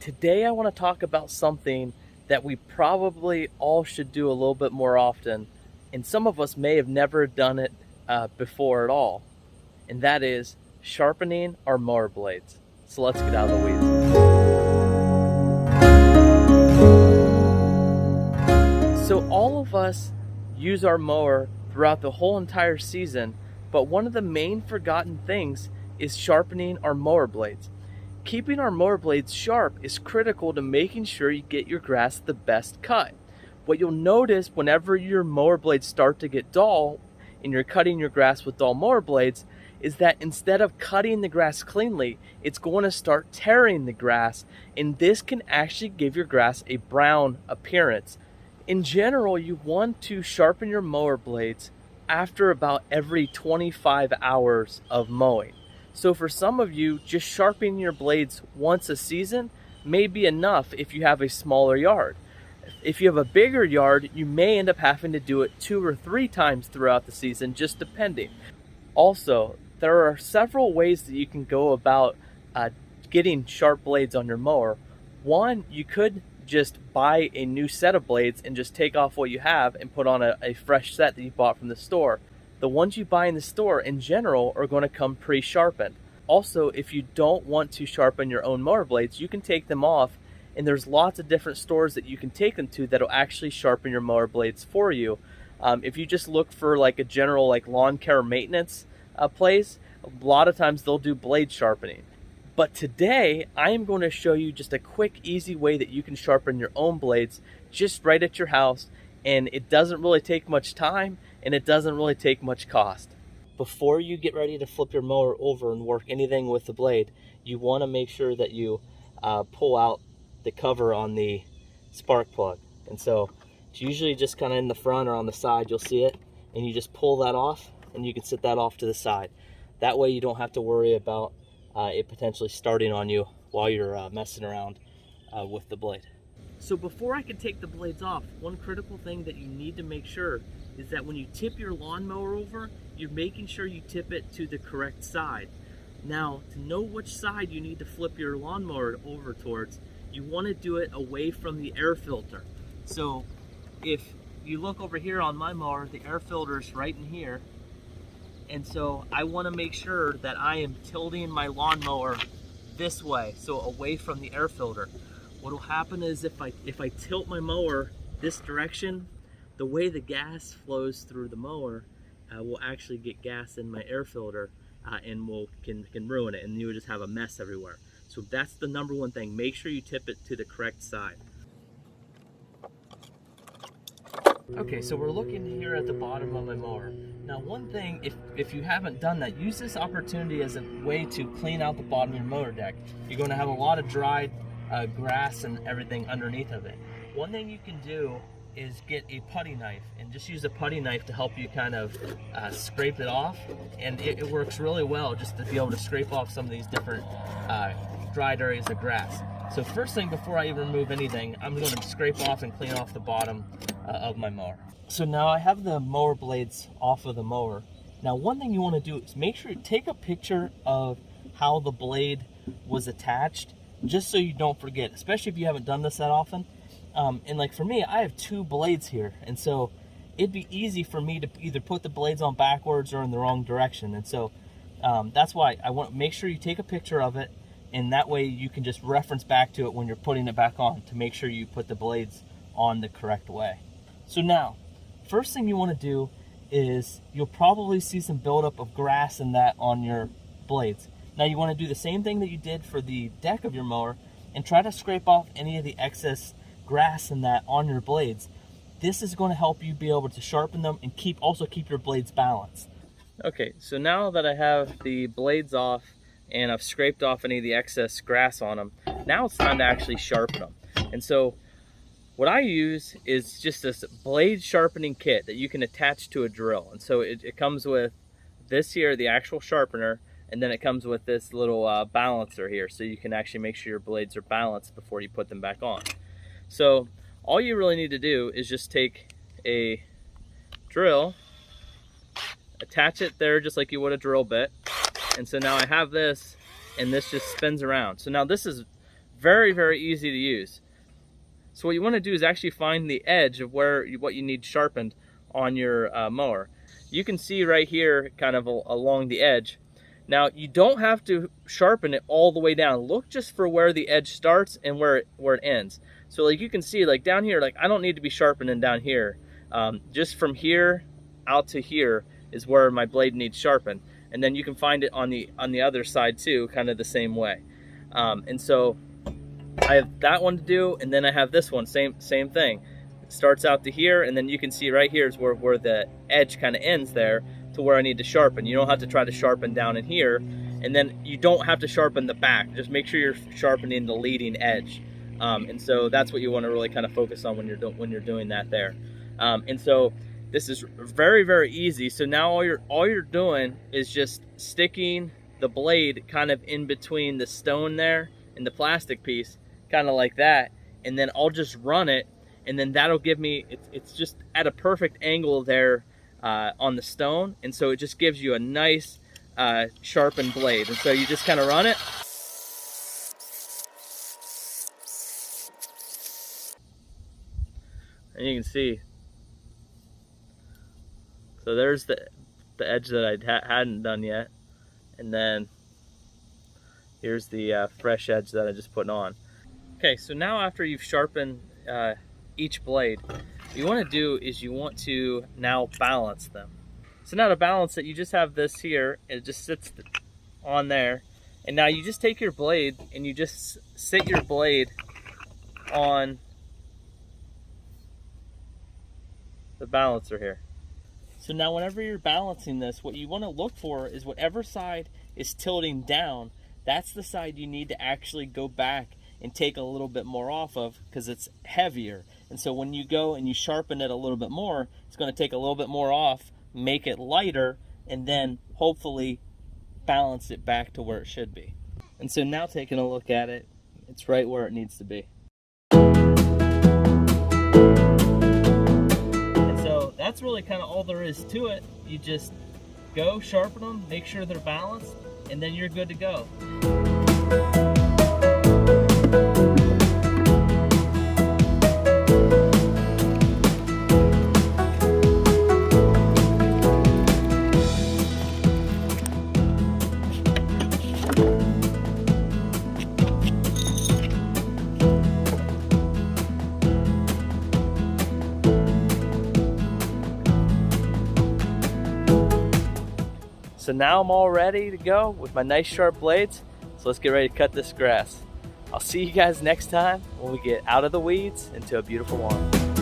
Today I want to talk about something that we probably all should do a little bit more often, and some of us may have never done it before at all, and that is sharpening our mower blades. So let's get out of the weeds. So all of us use our mower throughout the whole entire season, but one of the main forgotten things is sharpening our mower blades. Keeping our mower blades sharp is critical to making sure you get your grass the best cut. What you'll notice whenever your mower blades start to get dull and you're cutting your grass with dull mower blades is that instead of cutting the grass cleanly, it's going to start tearing the grass, and this can actually give your grass a brown appearance. In general, you want to sharpen your mower blades after about every 25 hours of mowing. So for some of you, just sharpening your blades once a season may be enough if you have a smaller yard. If you have a bigger yard, you may end up having to do it 2 or 3 times throughout the season, just depending. Also, there are several ways that you can go about getting sharp blades on your mower. One, you could just buy a new set of blades and just take off what you have and put on a fresh set that you bought from the store. The ones you buy in the store in general are going to come pre-sharpened. Also, if you don't want to sharpen your own mower blades, you can take them off, and there's lots of different stores that you can take them to that'll actually sharpen your mower blades for you. If you just look for like a general like lawn care maintenance place, a lot of times they'll do blade sharpening. But today, I am going to show you just a quick, easy way that you can sharpen your own blades just right at your house, and it doesn't really take much time, and it doesn't really take much cost. Before you get ready to flip your mower over and work anything with the blade, you want to make sure that you pull out the cover on the spark plug. And so it's usually just kind of in the front or on the side, you'll see it, and you just pull that off, and you can set that off to the side. That way you don't have to worry about it potentially starting on you while you're messing around with the blade. So before I can take the blades off, one critical thing that you need to make sure is that when you tip your lawnmower over, you're making sure you tip it to the correct side. Now, to know which side you need to flip your lawnmower over towards, you want to do it away from the air filter. So if you look over here on my mower, the air filter is right in here. And so I want to make sure that I am tilting my lawnmower this way, so away from the air filter. What will happen is if I tilt my mower this direction, the way the gas flows through the mower will actually get gas in my air filter and can ruin it, and you will just have a mess everywhere. So that's the number one thing. Make sure you tip it to the correct side. Okay, so we're looking here at the bottom of my mower. Now one thing, if you haven't done that, use this opportunity as a way to clean out the bottom of your mower deck. You're going to have a lot of dried grass and everything underneath of it. One thing you can do is get a putty knife and just use a putty knife to help you kind of scrape it off, and it works really well just to be able to scrape off some of these different dried areas of grass. So first thing, before I even remove anything, I'm going to scrape off and clean off the bottom of my mower. So now I have the mower blades off of the mower. Now one thing you want to do is make sure you take a picture of how the blade was attached, just so you don't forget, especially if you haven't done this that often. And like for me, I have 2 blades here, and so it'd be easy for me to either put the blades on backwards or in the wrong direction. And so that's why I want to make sure you take a picture of it, and that way you can just reference back to it when you're putting it back on to make sure you put the blades on the correct way. So now, first thing you want to do is you'll probably see some buildup of grass and that on your blades. Now you want to do the same thing that you did for the deck of your mower and try to scrape off any of the excess grass and that on your blades. This is going to help you be able to sharpen them and also keep your blades balanced. Okay, so now that I have the blades off and I've scraped off any of the excess grass on them, now it's time to actually sharpen them. And so what I use is just this blade sharpening kit that you can attach to a drill. And so it comes with this here, the actual sharpener, and then it comes with this little balancer here, so you can actually make sure your blades are balanced before you put them back on. So all you really need to do is just take a drill, attach it there just like you would a drill bit, and so now I have this, and this just spins around. So now this is Very, very easy to use. So what you want to do is actually find the edge of what you need sharpened on your mower. You can see right here, kind of along the edge. Now you don't have to sharpen it all the way down. Look just for where the edge starts and where it ends. So like you can see, like down here, like I don't need to be sharpening down here. Just from here out to here is where my blade needs sharpened. And then you can find it on the other side too, kind of the same way. And so I have that one to do, and then I have this one, same thing. It starts out to here, and then you can see right here is where the edge kind of ends there to where I need to sharpen. You don't have to try to sharpen down in here, and then you don't have to sharpen the back. Just make sure you're sharpening the leading edge. And so that's what you want to really kind of focus on when you're doing that there. And so this is very, very easy. So now all you're doing is just sticking the blade kind of in between the stone there and the plastic piece, kind of like that, and then I'll just run it, and then that'll give me, it's just at a perfect angle there on the stone, and so it just gives you a nice sharpened blade. And so you just kind of run it, and you can see, so there's the edge that I hadn't done yet, and then here's the fresh edge that I just put on. Okay, so now after you've sharpened each blade, what you want to do is you want to now balance them. So now to balance it, you just have this here, it just sits on there, and now you just take your blade and you just sit your blade on the balancer here. So now whenever you're balancing this, what you want to look for is whatever side is tilting down, that's the side you need to actually go back and take a little bit more off of, because it's heavier. And so when you go and you sharpen it a little bit more, it's going to take a little bit more off, make it lighter, and then hopefully balance it back to where it should be. And so now taking a look at it, it's right where it needs to be. And so that's really kind of all there is to it. You just go sharpen them, make sure they're balanced, and then you're good to go. So now I'm all ready to go with my nice sharp blades. So let's get ready to cut this grass. I'll see you guys next time when we get out of the weeds into a beautiful lawn.